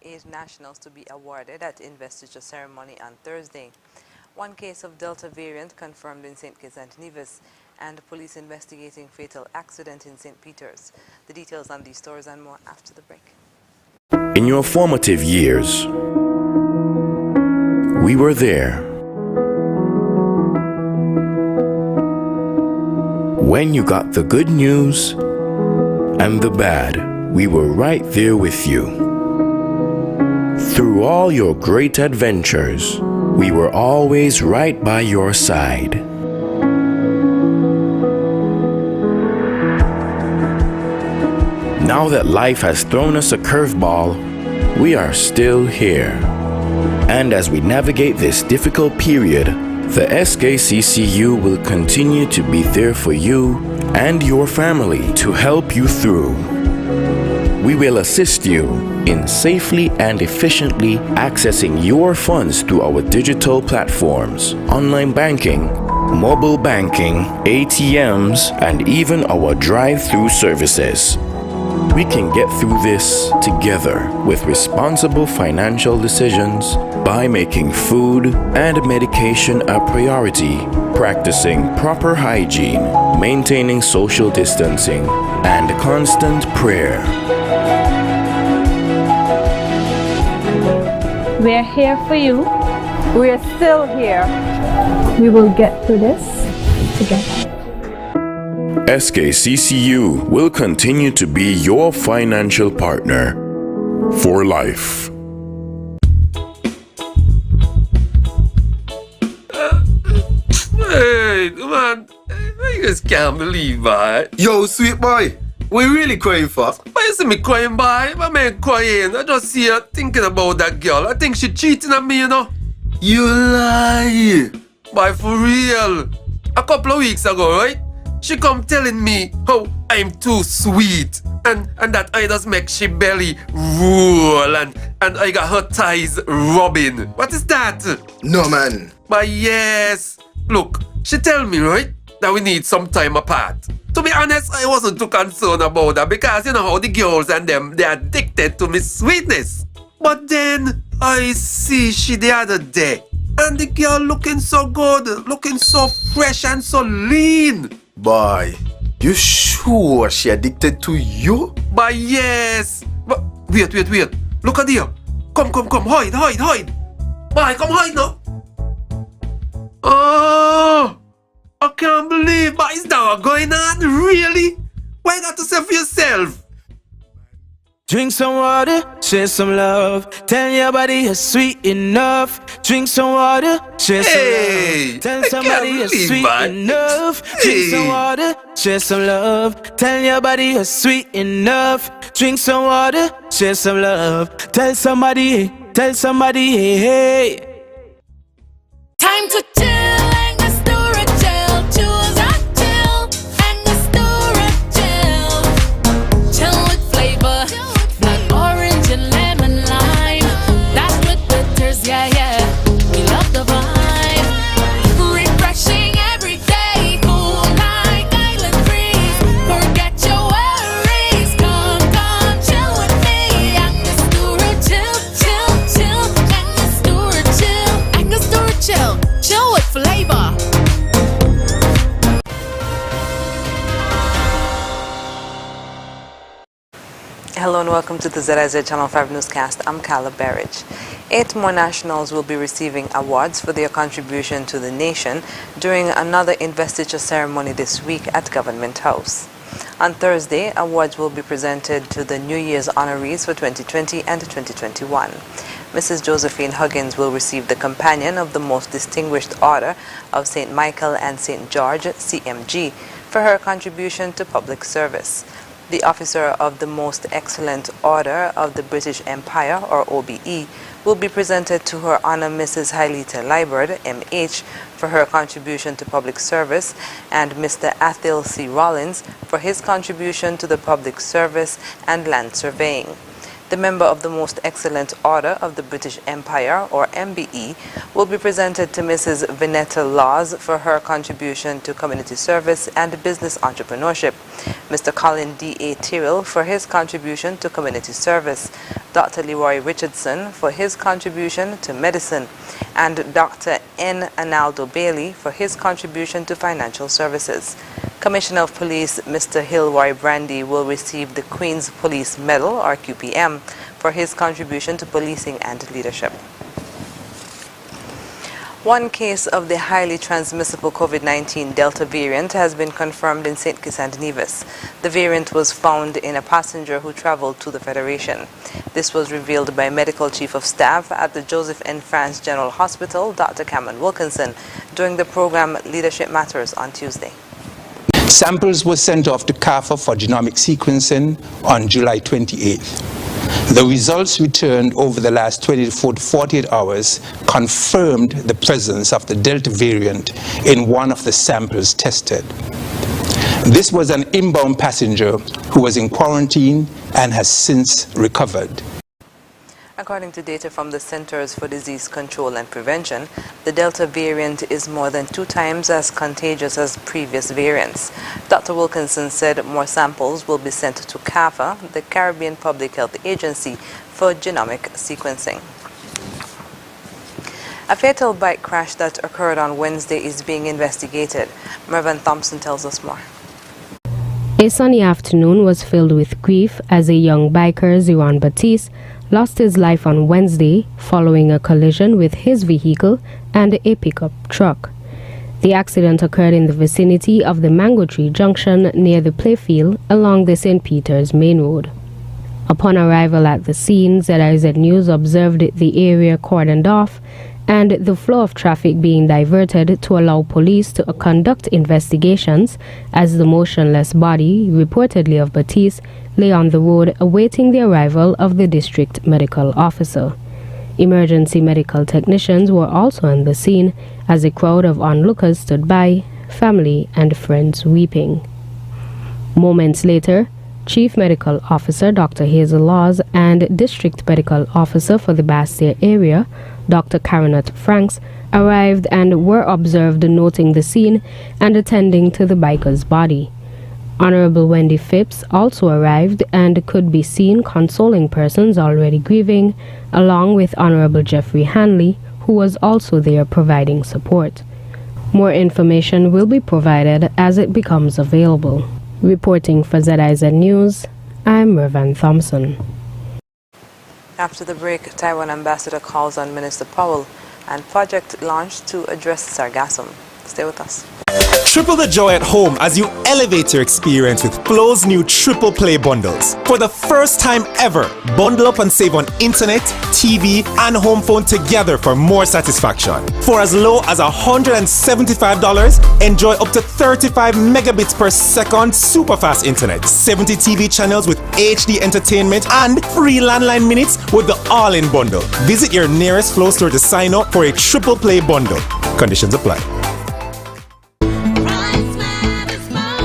8 nationals to be awarded at investiture ceremony on Thursday. One case of Delta variant confirmed in St. Kitts and Nevis, and police investigating fatal accident in St. Peter's. The details on these stories and more after the break. In your formative years, we were there. When you got the good news and the bad, we were right there with you. Through all your great adventures, we were always right by your side. Now that life has thrown us a curveball, we are still here. And as we navigate this difficult period, the SKCCU will continue to be there for you and your family to help you through. We will assist you in safely and efficiently accessing your funds through our digital platforms, online banking, mobile banking, ATMs, and even our drive-through services. We can get through this together with responsible financial decisions by making food and medication a priority, practicing proper hygiene, maintaining social distancing, and constant prayer. We're here for you. We're still here. We will get through this together. SKCCU will continue to be your financial partner for life. Hey, man, I just can't believe that. Yo, sweet boy, what you really crying for? Why you see me crying, boy? My man crying. I just see her thinking about that girl. I think she cheating on me, you know. You lie. Boy, for real. A couple of weeks ago, right? She come telling me how I'm too sweet and that I just make she belly roll and I got her thighs rubbing. What is that? No, man. But yes. Look, she tell me, right, that we need some time apart. To be honest, I wasn't too concerned about that because you know how the girls and them, they're addicted to me sweetness. But then I see she the other day and the girl looking so good, looking so fresh and so lean. Boy, you sure she addicted to you? But yes. But wait. Look at her. Come. Hide. Boy, come hide now. Oh, I can't believe. But is that what going on? Really? Why you got to say for yourself? Drink some water, share some love. Tell your body you're sweet enough. Drink some water, share some love. Tell somebody you're sweet enough. Drink some water, share some love. Tell your body you're sweet enough. Drink some water, share some love. Tell somebody, hey. Time to chill. Hello and welcome to the ZIZ Channel 5 Newscast. I'm Carla Berridge. 8 more nationals will be receiving awards for their contribution to the nation during another investiture ceremony this week at Government House. On Thursday, awards will be presented to the New Year's honorees for 2020 and 2021. Mrs. Josephine Huggins will receive the Companion of the Most Distinguished Order of St. Michael and St. George, CMG, for her contribution to public service. The Officer of the Most Excellent Order of the British Empire, or OBE, will be presented to Her Honor Mrs. Hailita Liburd, MH, for her contribution to public service, and Mr. Athil C. Rollins for his contribution to the public service and land surveying. The member of the Most Excellent Order of the British Empire, or MBE, will be presented to Mrs. Vinetta Laws for her contribution to community service and business entrepreneurship, Mr. Colin D.A. Tyrrell for his contribution to community service, Dr. Leroy Richardson for his contribution to medicine, and Dr. N. Analdo Bailey for his contribution to financial services. Commissioner of Police Mr. Hilroy Brandy will receive the Queen's Police Medal, or QPM, for his contribution to policing and leadership. One case of the highly transmissible COVID-19 Delta variant has been confirmed in St. Kitts and Nevis. The variant was found in a passenger who traveled to the Federation. This was revealed by Medical Chief of Staff at the Joseph N. France General Hospital, Dr. Cameron Wilkinson, during the program Leadership Matters on Tuesday. Samples were sent off to CAFA for genomic sequencing on July 28th. The results returned over the last 24 to 48 hours confirmed the presence of the Delta variant in one of the samples tested. This was an inbound passenger who was in quarantine and has since recovered. According to data from the Centers for Disease Control and Prevention, the Delta variant is more than 2 times as contagious as previous variants. Dr. Wilkinson said more samples will be sent to CAFA, the Caribbean Public Health Agency, for genomic sequencing. A fatal bike crash that occurred on Wednesday is being investigated. Mervyn Thompson tells us more. A sunny afternoon was filled with grief as a young biker, Ziran Batiste, lost his life on Wednesday following a collision with his vehicle and a pickup truck. The accident occurred in the vicinity of the Mango Tree Junction near the playfield along the St. Peter's Main Road. Upon arrival at the scene, ZIZ News observed the area cordoned off and the flow of traffic being diverted to allow police to conduct investigations as the motionless body, reportedly of Batiste, lay on the road awaiting the arrival of the district medical officer. Emergency medical technicians were also on the scene as a crowd of onlookers stood by, family and friends weeping. Moments later, Chief Medical Officer Dr. Hazel Laws and District Medical Officer for the Basseterre area, Dr. Karanat Franks, arrived and were observed noting the scene and attending to the biker's body. Honorable Wendy Phipps also arrived and could be seen consoling persons already grieving, along with Honorable Jeffrey Hanley, who was also there providing support. More information will be provided as it becomes available. Reporting for ZIZ News, I'm Mervyn Thompson. After the break, Taiwan Ambassador calls on Minister Powell and project launched to address Sargassum. Stay with us. Triple the joy at home as you elevate your experience with Flow's new Triple Play bundles. For the first time ever, bundle up and save on internet, TV, and home phone together for more satisfaction. For as low as $175, enjoy up to 35 megabits per second super fast internet, 70 TV channels with HD entertainment, and free landline minutes with the all-in bundle. Visit your nearest Flow store to sign up for a Triple Play bundle. Conditions apply.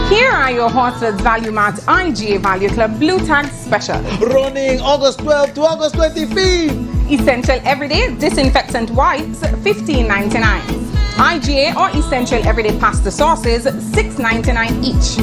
Here are your Horse's Value Mart IGA Value Club Blue Tag Special. Running August 12th to August 25th. Essential Everyday Disinfectant Wipes, $15.99. IGA or Essential Everyday Pasta Sauces, $6.99 each.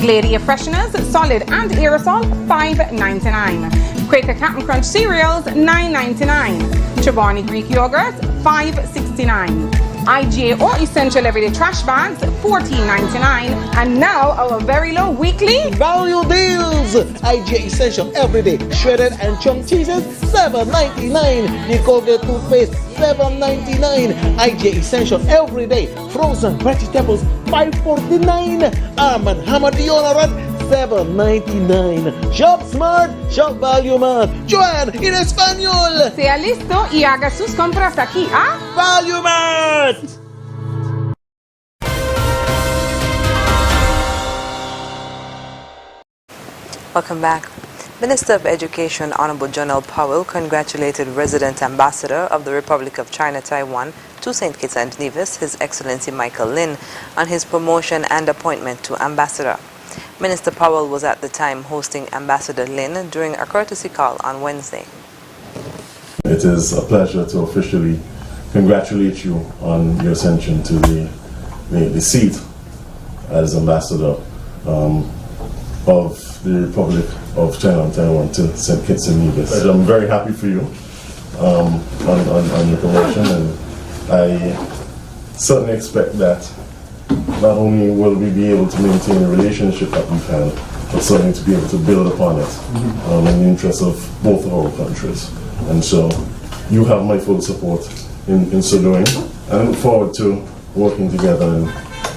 Glade Air Fresheners, Solid and Aerosol, $5.99. Quaker Cap'n Crunch Cereals, $9.99. Chobani Greek Yogurt, $5.69. IGA or Essential Everyday Trash Bags, $14.99. And now our very low weekly value deals. IGA Essential Everyday Shredded and Chunk Cheeses, $7.99. The Colgate Toothpaste, $7.99. IGA Essential Everyday Frozen Vegetables, $5.49. Arm & Hammer deodorant, $7.99. Shop Smart, Shop Value Mart. Joan, en español. Sea listo y haga sus compras aquí a Value Mart. Welcome back. Minister of Education Honorable Jonelle Powell congratulated resident ambassador of the Republic of China, Taiwan, to St. Kitts and Nevis, His Excellency Michael Lin, on his promotion and appointment to ambassador. Minister Powell was at the time hosting Ambassador Lin during a courtesy call on Wednesday. It is a pleasure to officially congratulate you on your ascension to the seat as Ambassador of the Republic of China and Taiwan to St. Kitts and Nevis. I'm very happy for you on your promotion, and I certainly expect that not only will we be able to maintain the relationship that we've had, but certainly to be able to build upon it in the interest of both of our countries. And so you have my full support in so doing. And I look forward to working together and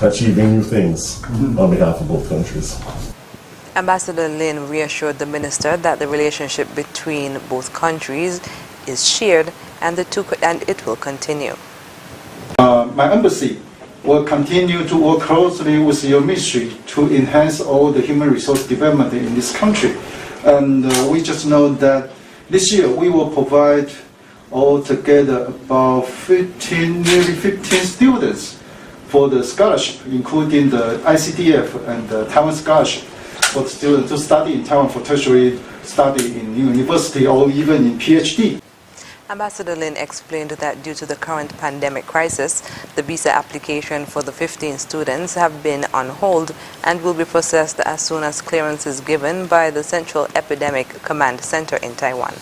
achieving new things on behalf of both countries. Ambassador Lin reassured the minister that the relationship between both countries is shared and it will continue. My embassy will continue to work closely with your ministry to enhance all the human resource development in this country. And we just know that this year we will provide altogether about nearly 15 students for the scholarship, including the ICTF and the Taiwan scholarship for the students to study in Taiwan for tertiary study in university or even in PhD. Ambassador Lin explained that due to the current pandemic crisis, the visa application for the 15 students have been on hold and will be processed as soon as clearance is given by the Central Epidemic Command Center in Taiwan.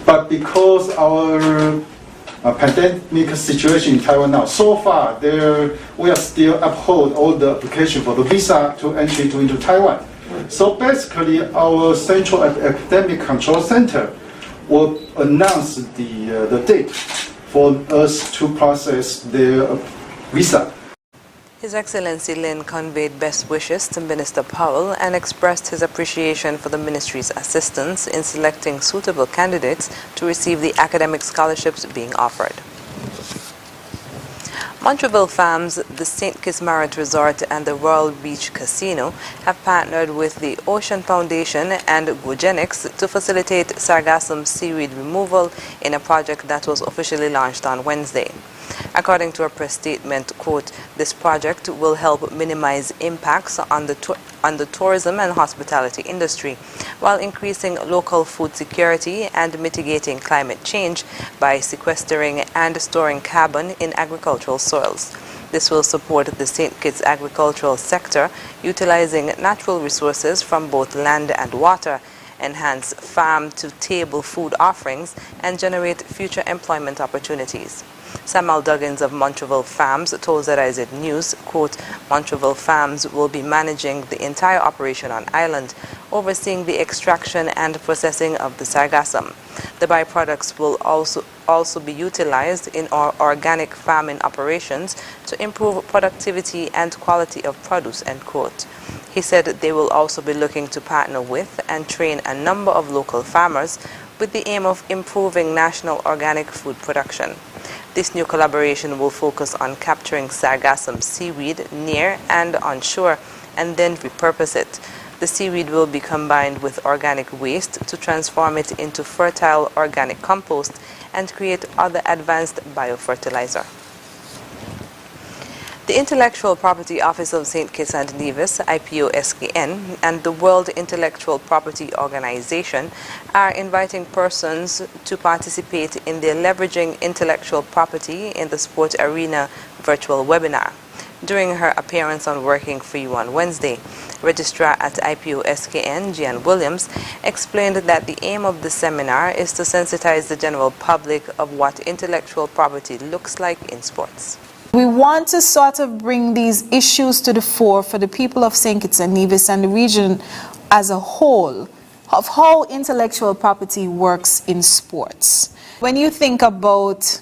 But because our pandemic situation in Taiwan now, so far we are still uphold all the application for the visa to entry into Taiwan. So basically, our Central Epidemic Control Center will announce the date for us to process their visa. His Excellency Lin conveyed best wishes to Minister Powell and expressed his appreciation for the ministry's assistance in selecting suitable candidates to receive the academic scholarships being offered. Montreville Farms, the St. Kitts Marriott Resort and the Royal Beach Casino have partnered with the Ocean Foundation and Gogenics to facilitate Sargassum seaweed removal in a project that was officially launched on Wednesday. According to a press statement, quote, this project will help minimize impacts on the tourism and hospitality industry while increasing local food security and mitigating climate change by sequestering and storing carbon in agricultural soils. This will support the St. Kitts agricultural sector, utilizing natural resources from both land and water, enhance farm-to-table food offerings, and generate future employment opportunities. Samuel Duggins of Montreville Farms told ZIZ News, quote, Montreville Farms will be managing the entire operation on island, overseeing the extraction and processing of the sargassum. The byproducts will also be utilized in our organic farming operations to improve productivity and quality of produce, end quote. He said they will also be looking to partner with and train a number of local farmers with the aim of improving national organic food production. This new collaboration will focus on capturing sargassum seaweed near and on shore and then repurpose it. The seaweed will be combined with organic waste to transform it into fertile organic compost and create other advanced biofertilizer. The Intellectual Property Office of St. Kitts and Nevis, IPO-SKN, and the World Intellectual Property Organization are inviting persons to participate in their Leveraging Intellectual Property in the Sport Arena virtual webinar. During her appearance on Working for You on Wednesday, Registrar at IPO-SKN, Gian Williams, explained that the aim of the seminar is to sensitize the general public of what intellectual property looks like in sports. We want to sort of bring these issues to the fore for the people of St. Kitts and Nevis and the region as a whole of how intellectual property works in sports. When you think about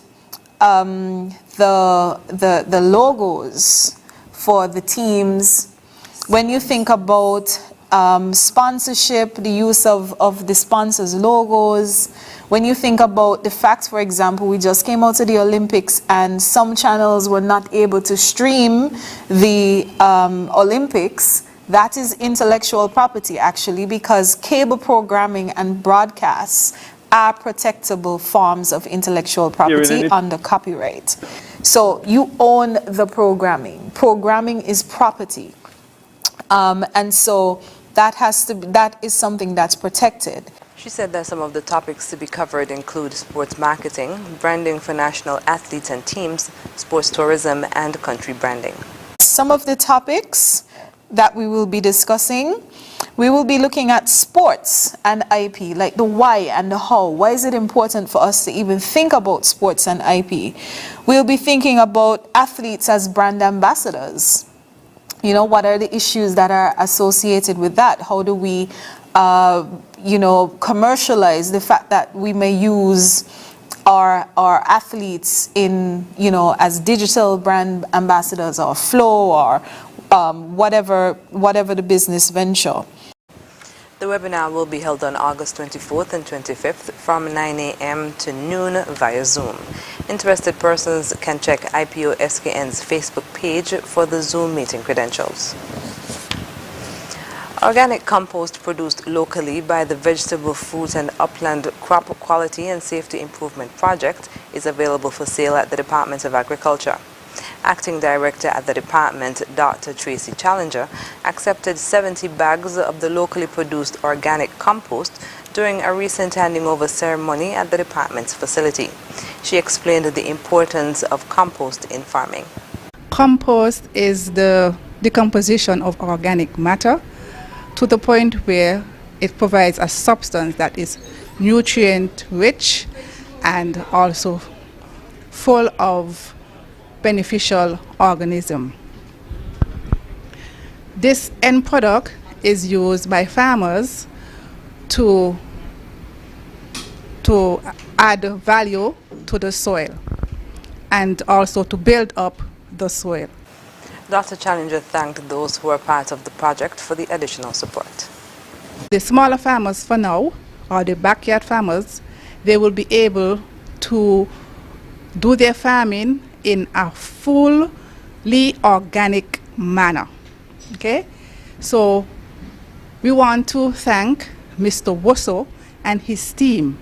the logos for the teams, when you think about sponsorship, the use of the sponsors' logos, when you think about the fact, for example, we just came out to the Olympics and some channels were not able to stream the Olympics, that is intellectual property actually, because cable programming and broadcasts are protectable forms of intellectual property under copyright. So you own the programming. Programming is property. And so that is something that's protected. She said that some of the topics to be covered include sports marketing, branding for national athletes and teams, sports tourism, and country branding. Some of the topics that we will be discussing, we will be looking at sports and IP, like the why and the how. Why is it important for us to even think about sports and IP? We'll be thinking about athletes as brand ambassadors. You know, what are the issues that are associated with that? How do we, commercialize the fact that we may use our athletes in, as digital brand ambassadors or flow or whatever the business venture. The webinar will be held on August 24th and 25th from 9 a.m. to noon via Zoom. Interested persons can check IPO SKN's Facebook page for the Zoom meeting credentials. Organic compost produced locally by the Vegetable, Fruit and Upland Crop Quality and Safety Improvement Project is available for sale at the Department of Agriculture. Acting Director at the department, Dr. Tracy Challenger, accepted 70 bags of the locally produced organic compost during a recent handing over ceremony at the department's facility. She explained the importance of compost in farming. Compost is the decomposition of organic matter to the point where it provides a substance that is nutrient rich and also full of beneficial organism. This end product is used by farmers to add value to the soil and also to build up the soil. Dr. Challenger thanked those who are part of the project for the additional support. The smaller farmers for now, or the backyard farmers, they will be able to do their farming in a fully organic manner. Okay? So we want to thank Mr. Wosso and his team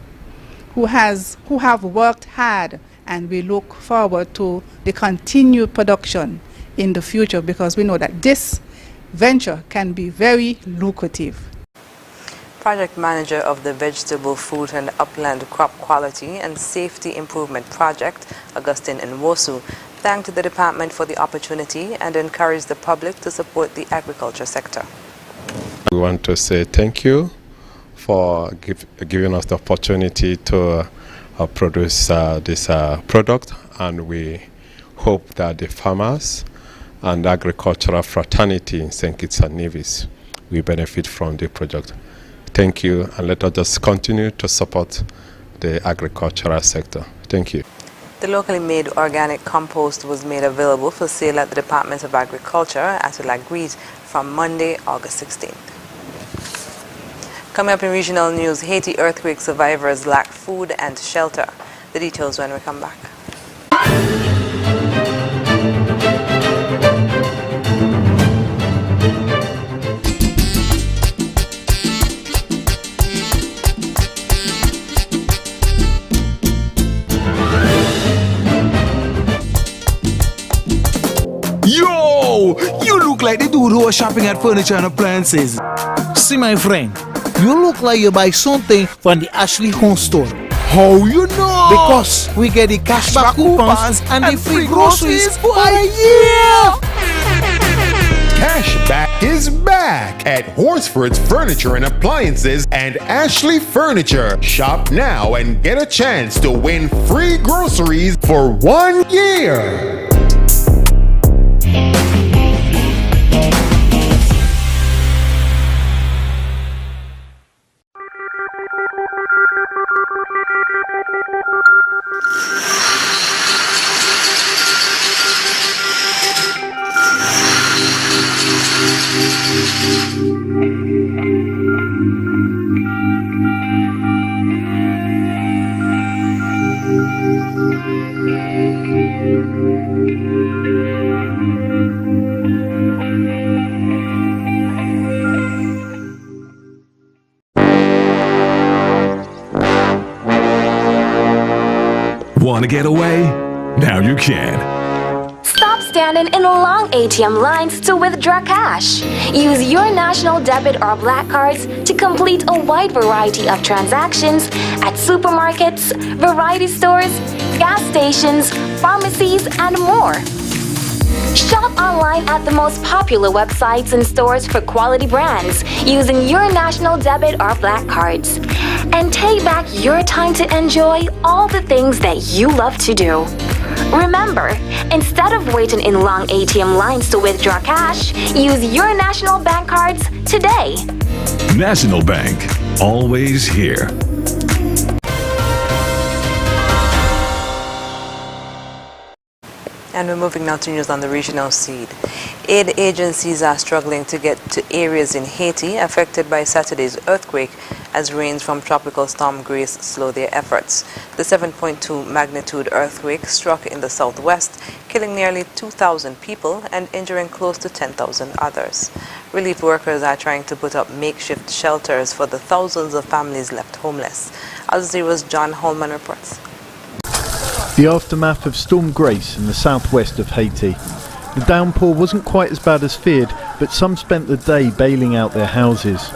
who have worked hard, and we look forward to the continued production in the future because we know that this venture can be very lucrative. Project Manager of the Vegetable, Fruit and Upland Crop Quality and Safety Improvement Project, Augustine Nwosu, thanked the department for the opportunity and encouraged the public to support the agriculture sector. We want to say thank you for giving us the opportunity to produce this product, and we hope that the farmers and agricultural fraternity in St. Kitts and Nevis will benefit from the project. Thank you, and let us just continue to support the agricultural sector. Thank you. The locally made organic compost was made available for sale at the Department of Agriculture at Lagreed from Monday, August 16th. Coming up in regional news, Haiti earthquake survivors lack food and shelter. The details when we come back. Yo! You look like the dude who was shopping at furniture and appliances. See, my friend, you look like you buy something from the Ashley Home Store. How you know? Because we get the cashback coupons and the free groceries for a year. Cashback is back at Horsford's Furniture and Appliances and Ashley Furniture. Shop now and get a chance to win free groceries for 1 year. Want to get away? Now you can. Stop standing in long ATM lines to withdraw cash. Use your national debit or black cards to complete a wide variety of transactions at supermarkets, variety stores, gas stations, pharmacies, and more. Shop online at the most popular websites and stores for quality brands using your national debit or black cards. And take back your time to enjoy all the things that you love to do. Remember, instead of waiting in long ATM lines to withdraw cash, use your national bank cards today. National Bank, always here. And we're moving now to news on the regional scene. Aid agencies are struggling to get to areas in Haiti affected by Saturday's earthquake as rains from Tropical Storm Grace slow their efforts. The 7.2 magnitude earthquake struck in the southwest, killing nearly 2,000 people and injuring close to 10,000 others. Relief workers are trying to put up makeshift shelters for the thousands of families left homeless. Al Jazeera's John Holman reports. The aftermath of Storm Grace in the southwest of Haiti. The downpour wasn't quite as bad as feared, but some spent the day bailing out their houses.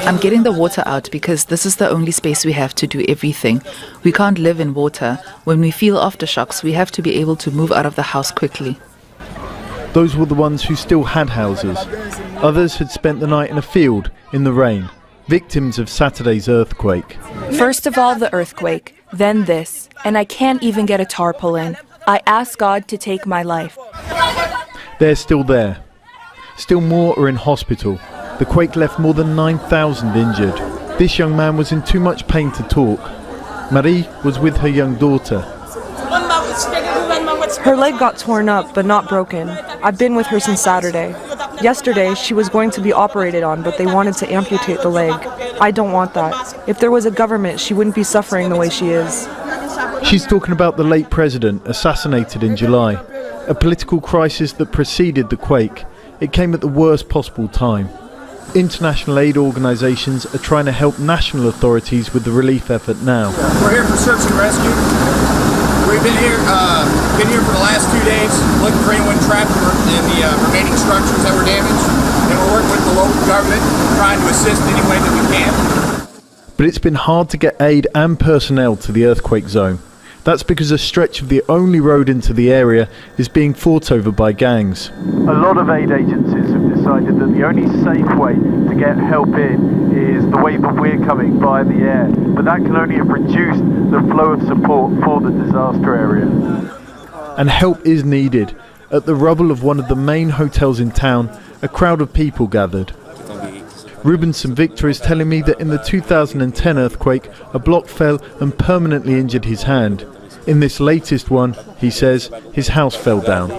I'm getting the water out because this is the only space we have to do everything. We can't live in water. When we feel aftershocks, we have to be able to move out of the house quickly. Those were the ones who still had houses. Others had spent the night in a field, in the rain, victims of Saturday's earthquake. First of all, the earthquake, then this, and I can't even get a tarpaulin. I asked God to take my life. They're still there. Still more are in hospital. The quake left more than 9,000 injured. This young man was in too much pain to talk. Marie was with her young daughter. Her leg got torn up, but not broken. I've been with her since Saturday. Yesterday, she was going to be operated on, but they wanted to amputate the leg. I don't want that. If there was a government, she wouldn't be suffering the way she is. She's talking about the late president assassinated in July, a political crisis that preceded the quake. It came at the worst possible time. International aid organisations are trying to help national authorities with the relief effort now. We're here for search and rescue. We've been here for the last 2 days, looking for anyone trapped in the remaining structures that were damaged. And we're working with the local government, trying to assist any way that we can. But it's been hard to get aid and personnel to the earthquake zone. That's because a stretch of the only road into the area is being fought over by gangs. A lot of aid agencies have decided that the only safe way to get help in is the way that we're coming, via the air. But that can only have reduced the flow of support for the disaster area. And help is needed. At the rubble of one of the main hotels in town, a crowd of people gathered. Rubenson Victor is telling me that in the 2010 earthquake, a block fell and permanently injured his hand. In this latest one, he says, his house fell down.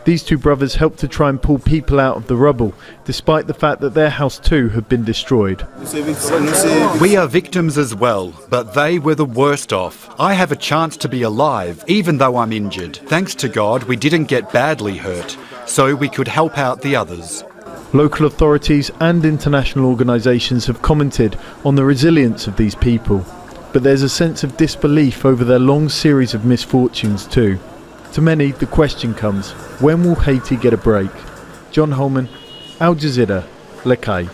These two brothers helped to try and pull people out of the rubble, despite the fact that their house too had been destroyed. We are victims as well, but they were the worst off. I have a chance to be alive, even though I'm injured. Thanks to God, we didn't get badly hurt, so we could help out the others. Local authorities and international organisations have commented on the resilience of these people, but there's a sense of disbelief over their long series of misfortunes too. To many, the question comes, when will Haiti get a break? John Holman, Al Jazeera, Le Cai.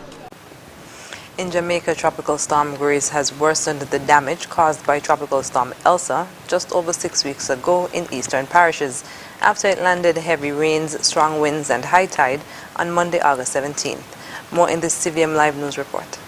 In Jamaica, Tropical Storm Grace has worsened the damage caused by Tropical Storm Elsa just over 6 weeks ago in eastern parishes, after it landed heavy rains, strong winds and high tide on Monday, August 17th. More in this CVM Live News report.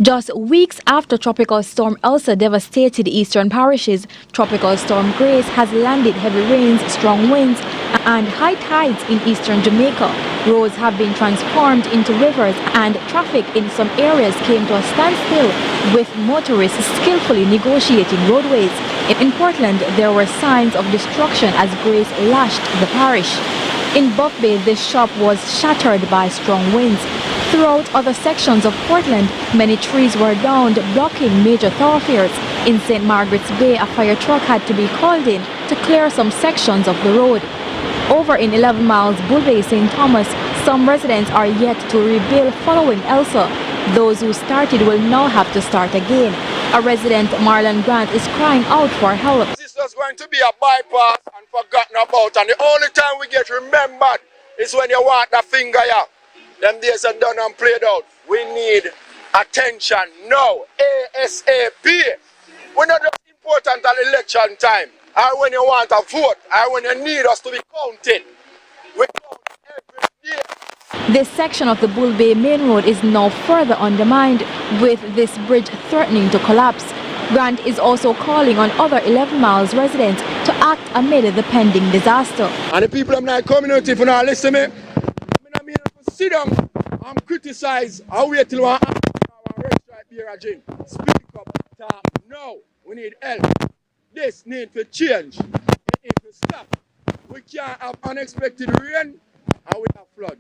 Just weeks after Tropical Storm Elsa devastated eastern parishes, Tropical Storm Grace has landed heavy rains, strong winds and high tides in eastern Jamaica. Roads have been transformed into rivers and traffic in some areas came to a standstill, with motorists skillfully negotiating roadways. In Portland, there were signs of destruction as Grace lashed the parish. In Buff Bay, this shop was shattered by strong winds. Throughout other sections of Portland, many trees were downed, blocking major thoroughfares. In St. Margaret's Bay, a fire truck had to be called in to clear some sections of the road. Over in 11 miles Bull Bay, St. Thomas, some residents are yet to rebuild following Elsa. Those who started will now have to start again. A resident, Marlon Grant, is crying out for help. Sisters going going to be a bypass and forgotten about. And the only time we get remembered is when you want the finger here. Them days are done and played out. We need attention now, ASAP. We're not just important at election time, or when you want a vote, or when you need us to be counted. We count every day. This section of the Bull Bay Main Road is now further undermined, with this bridge threatening to collapse. Grant is also calling on other 11 Miles residents to act amid the pending disaster. And the people of my community, if you not listen to me, I mean to sit down and criticize and wait till one rest right here again. Speak up, talk. No, we need help. This need to change. It needs to stop. We can't have unexpected rain and we have flood.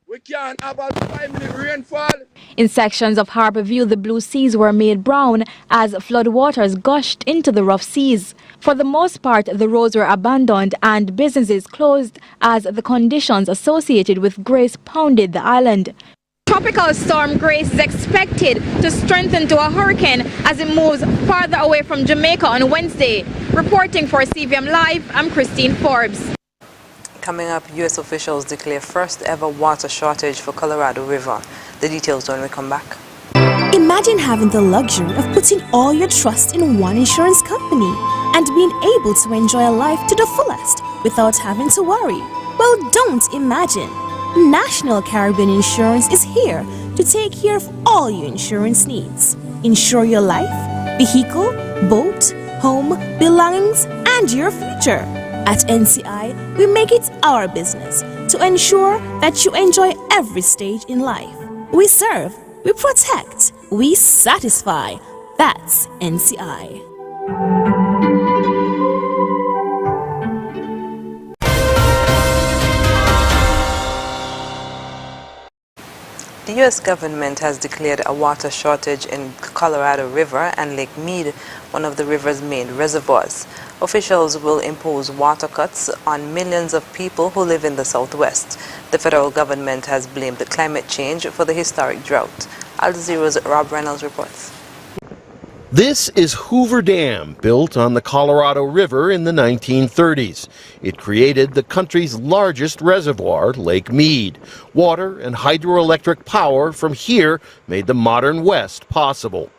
We can't have a 5-minute rainfall. In sections of Harborview, the blue seas were made brown as floodwaters gushed into the rough seas. For the most part, the roads were abandoned and businesses closed as the conditions associated with Grace pounded the island. Tropical storm Grace is expected to strengthen to a hurricane as it moves farther away from Jamaica on Wednesday. Reporting for CVM Live, I'm Christine Forbes. Coming up, U.S. officials declare first ever water shortage for Colorado River. The details when we come back. Imagine having the luxury of putting all your trust in one insurance company and being able to enjoy a life to the fullest without having to worry. Well, don't imagine. National Caribbean Insurance is here to take care of all your insurance needs. Insure your life, vehicle, boat, home, belongings, and your future. At NCI, we make it our business to ensure that you enjoy every stage in life. We serve, we protect, we satisfy. That's NCI. The U.S. government has declared a water shortage in Colorado River and Lake Mead, one of the river's main reservoirs. Officials will impose water cuts on millions of people who live in the Southwest. The federal government has blamed the climate change for the historic drought. Al Jazeera's Rob Reynolds reports. This is Hoover Dam, built on the Colorado River in the 1930s. It created the country's largest reservoir, Lake Mead. Water and hydroelectric power from here made the modern West possible.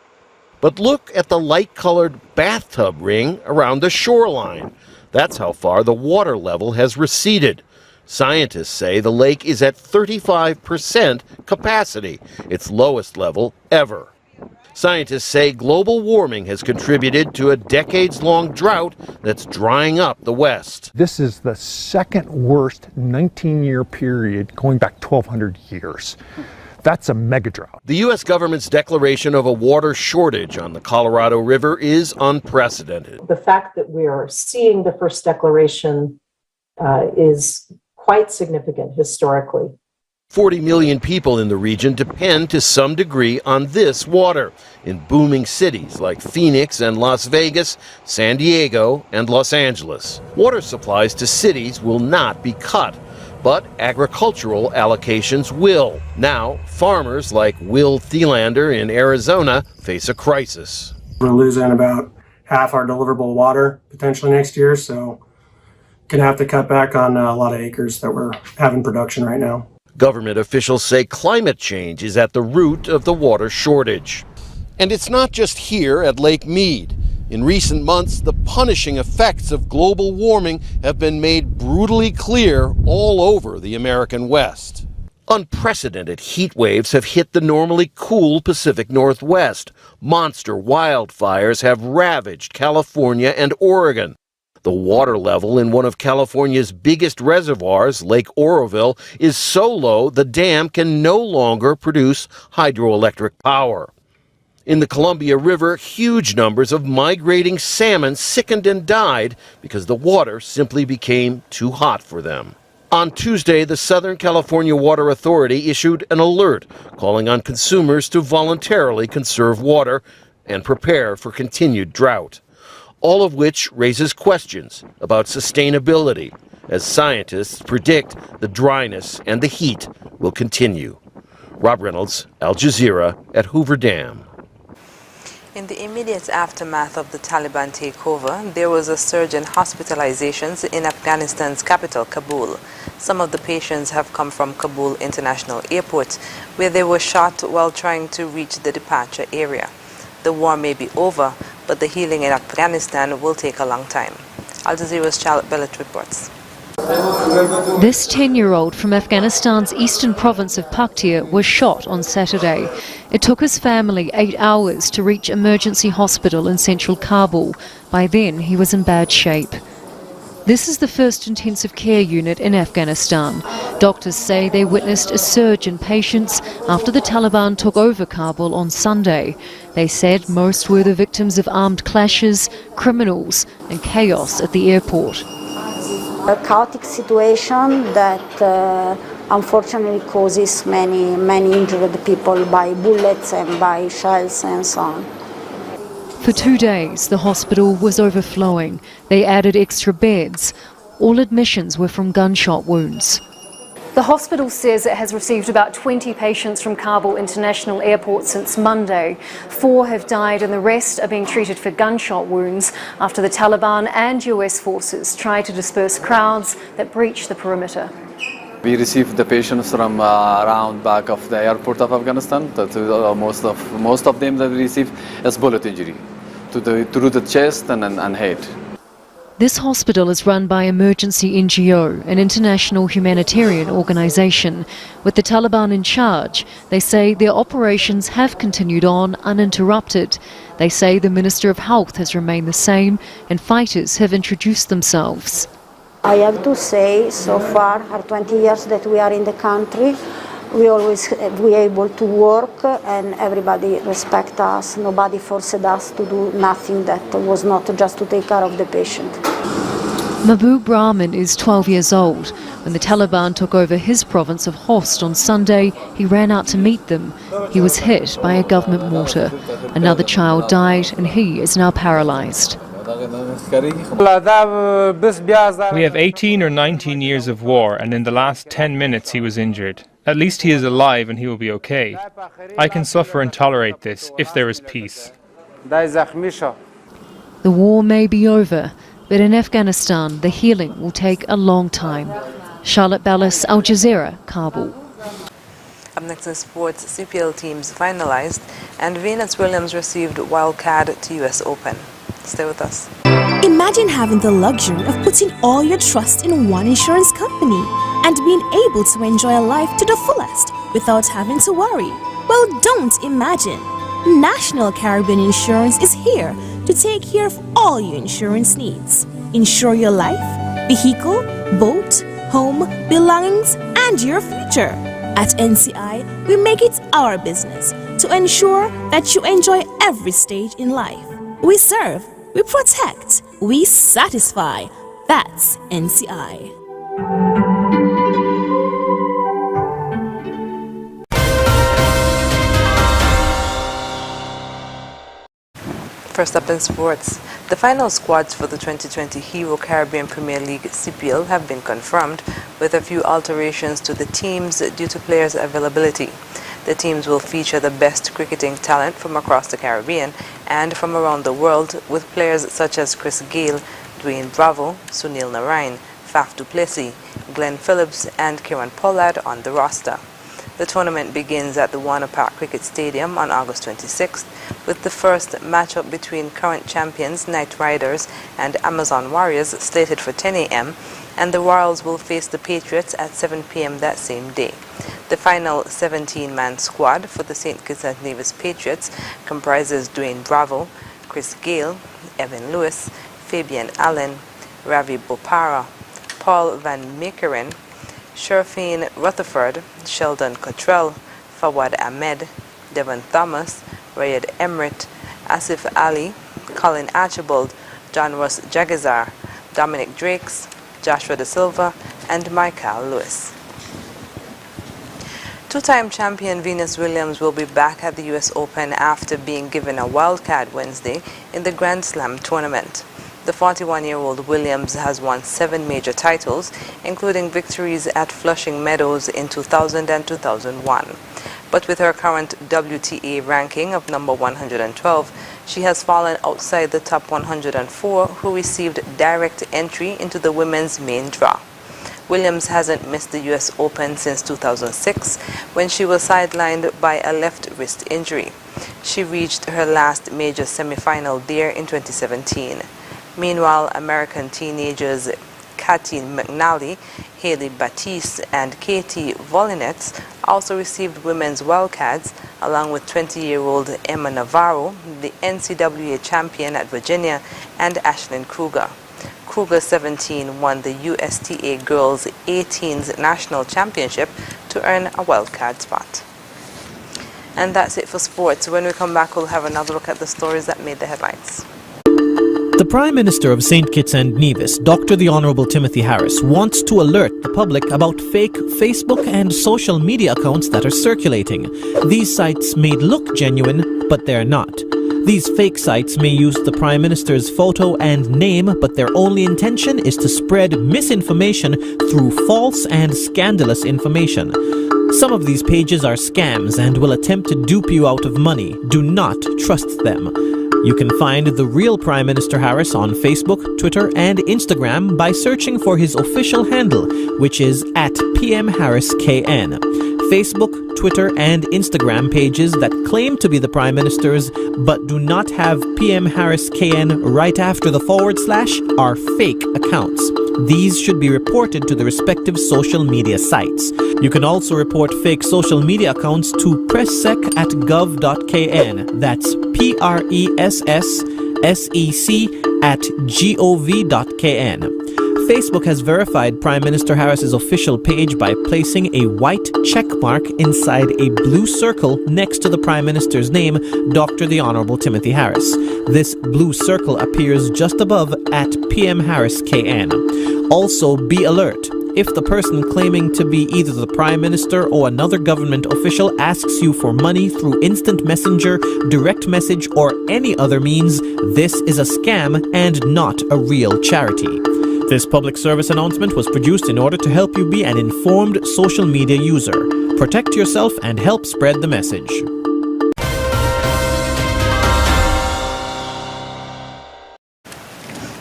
But look at the light-colored bathtub ring around the shoreline. That's how far the water level has receded. Scientists say the lake is at 35% capacity, its lowest level ever. Scientists say global warming has contributed to a decades-long drought that's drying up the West. This is the second worst 19-year period going back 1,200 years. That's a mega drought. The U.S. government's declaration of a water shortage on the Colorado River is unprecedented. The fact that we are seeing the first declaration is quite significant historically. 40 million people in the region depend to some degree on this water in booming cities like Phoenix and Las Vegas, San Diego and Los Angeles. Water supplies to cities will not be cut, but agricultural allocations will. Now, farmers like Will Thielander in Arizona face a crisis. We're losing about half our deliverable water potentially next year, so gonna have to cut back on a lot of acres that we're having production right now. Government officials say climate change is at the root of the water shortage. And it's not just here at Lake Mead. In recent months, the punishing effects of global warming have been made brutally clear all over the American West. Unprecedented heat waves have hit the normally cool Pacific Northwest. Monster wildfires have ravaged California and Oregon. The water level in one of California's biggest reservoirs, Lake Oroville, is so low the dam can no longer produce hydroelectric power. In the Columbia River, huge numbers of migrating salmon sickened and died because the water simply became too hot for them. On Tuesday, the Southern California Water Authority issued an alert calling on consumers to voluntarily conserve water and prepare for continued drought. All of which raises questions about sustainability, as scientists predict the dryness and the heat will continue. Rob Reynolds, Al Jazeera at Hoover Dam. In the immediate aftermath of the Taliban takeover, there was a surge in hospitalizations in Afghanistan's capital, Kabul. Some of the patients have come from Kabul International Airport, where they were shot while trying to reach the departure area. The war may be over, but the healing in Afghanistan will take a long time. Al Jazeera's Charlotte Bellet reports. This 10-year-old from Afghanistan's eastern province of Paktia was shot on Saturday. It took his family 8 hours to reach emergency hospital in central Kabul. By then, he was in bad shape. This is the first intensive care unit in Afghanistan. Doctors say they witnessed a surge in patients after the Taliban took over Kabul on Sunday. They said most were the victims of armed clashes, criminals, and chaos at the airport. A chaotic situation that unfortunately causes many injured people by bullets and by shells and so on. For 2 days, the hospital was overflowing. They added extra beds. All admissions were from gunshot wounds. The hospital says it has received about 20 patients from Kabul International Airport since Monday. 4 have died and the rest are being treated for gunshot wounds after the Taliban and US forces tried to disperse crowds that breached the perimeter. We received the patients from around back of the airport of Afghanistan. Most of them that we received is bullet injury through the chest and head. This hospital is run by Emergency NGO, an international humanitarian organization. With the Taliban in charge, they say their operations have continued on uninterrupted. They say the Minister of Health has remained the same and fighters have introduced themselves. I have to say, so far, our 20 years that we are in the country, we are able to work and everybody respect us. Nobody forced us to do nothing that was not just to take care of the patient. Mahbub Rahman is 12 years old. When the Taliban took over his province of Host on Sunday, he ran out to meet them. He was hit by a government mortar. Another child died and he is now paralyzed. We have 18 or 19 years of war, and in the last 10 minutes he was injured. At least he is alive and he will be okay. I can suffer and tolerate this if there is peace. The war may be over, but in Afghanistan the healing will take a long time. Charlotte Ballas, Al Jazeera, Kabul. Up next in sports, CPL teams finalized and Venus Williams received wildcard to US Open. Stay with us. Imagine having the luxury of putting all your trust in one insurance company and being able to enjoy a life to the fullest without having to worry. Well, don't imagine. National Caribbean Insurance is here to take care of all your insurance needs. Insure your life, vehicle, boat, home, belongings, and your future. At NCI, we make it our business to ensure that you enjoy every stage in life. We serve, we protect, we satisfy. That's NCI. First up in sports, the final squads for the 2020 Hero Caribbean Premier League CPL have been confirmed, with a few alterations to the teams due to players' availability. The teams will feature the best cricketing talent from across the Caribbean and from around the world, with players such as Chris Gayle, Dwayne Bravo, Sunil Narain, Faf du Plessis, Glenn Phillips and Kieran Pollard on the roster. The tournament begins at the Warner Park Cricket Stadium on August 26th, with the first matchup between current champions Knight Riders and Amazon Warriors slated for 10 a.m, and the Royals will face the Patriots at 7 p.m. that same day. The final 17-man squad for the St. Kitts and Nevis Patriots comprises Dwayne Bravo, Chris Gayle, Evan Lewis, Fabian Allen, Ravi Bopara, Paul Van Meekeren, Sherfane Rutherford, Sheldon Cottrell, Fawad Ahmed, Devon Thomas, Rayed Emrit, Asif Ali, Colin Archibald, John Ross Jagazar, Dominic Drakes, Joshua De Silva, and Michael Lewis. Two-time champion Venus Williams will be back at the US Open after being given a wild card Wednesday in the Grand Slam tournament. The 41-year-old Williams has won 7 major titles, including victories at Flushing Meadows in 2000 and 2001. But with her current WTA ranking of number 112, she has fallen outside the top 104 who received direct entry into the women's main draw. Williams hasn't missed the U.S. Open since 2006 when she was sidelined by a left wrist injury. She reached her last major semifinal there in 2017. Meanwhile, American teenagers Kathy McNally, Haley Batiste, and Katie Volinets also received women's wildcards, along with 20-year-old Emma Navarro, the NCAA champion at Virginia, and Ashlyn Kruger. Kruger, 17, won the USTA Girls 18s National Championship to earn a wildcard spot. And that's it for sports. When we come back, we'll have another look at the stories that made the headlines. The Prime Minister of St. Kitts and Nevis, Dr. the Honourable Timothy Harris, wants to alert the public about fake Facebook and social media accounts that are circulating. These sites may look genuine, but they're not. These fake sites may use the Prime Minister's photo and name, but their only intention is to spread misinformation through false and scandalous information. Some of these pages are scams and will attempt to dupe you out of money. Do not trust them. You can find the real Prime Minister Harris on Facebook, Twitter, and Instagram by searching for his official handle, which is @PMHarrisKN. Facebook, Twitter, and Instagram pages that claim to be the Prime Minister's but do not have PM Harris KN right after the / are fake accounts. These should be reported to the respective social media sites. You can also report fake social media accounts to presssec@gov.kn. That's PRESSEC@gov.kn. Facebook has verified Prime Minister Harris's official page by placing a white check mark inside a blue circle next to the Prime Minister's name, Dr. the Honourable Timothy Harris. This blue circle appears just above @PMHarrisKN. Also, be alert. If the person claiming to be either the Prime Minister or another government official asks you for money through instant messenger, direct message, or any other means, this is a scam and not a real charity. This public service announcement was produced in order to help you be an informed social media user. Protect yourself and help spread the message.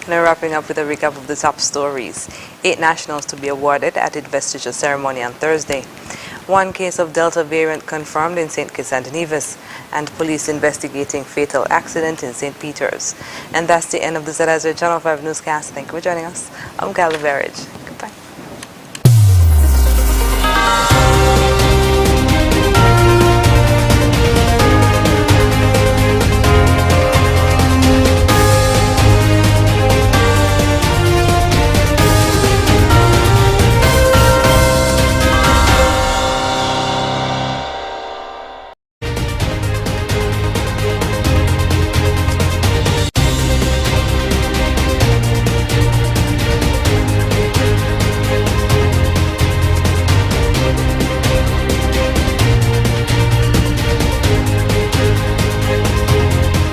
Now wrapping up with a recap of the top stories. 8 nationals to be awarded at investiture ceremony on Thursday. 1 case of Delta variant confirmed in St. Kitts and Nevis, and police investigating fatal accident in St. Peters. And that's the end of the ZIZ Channel 5 newscast. Thank you for joining us. I'm Carla Berridge.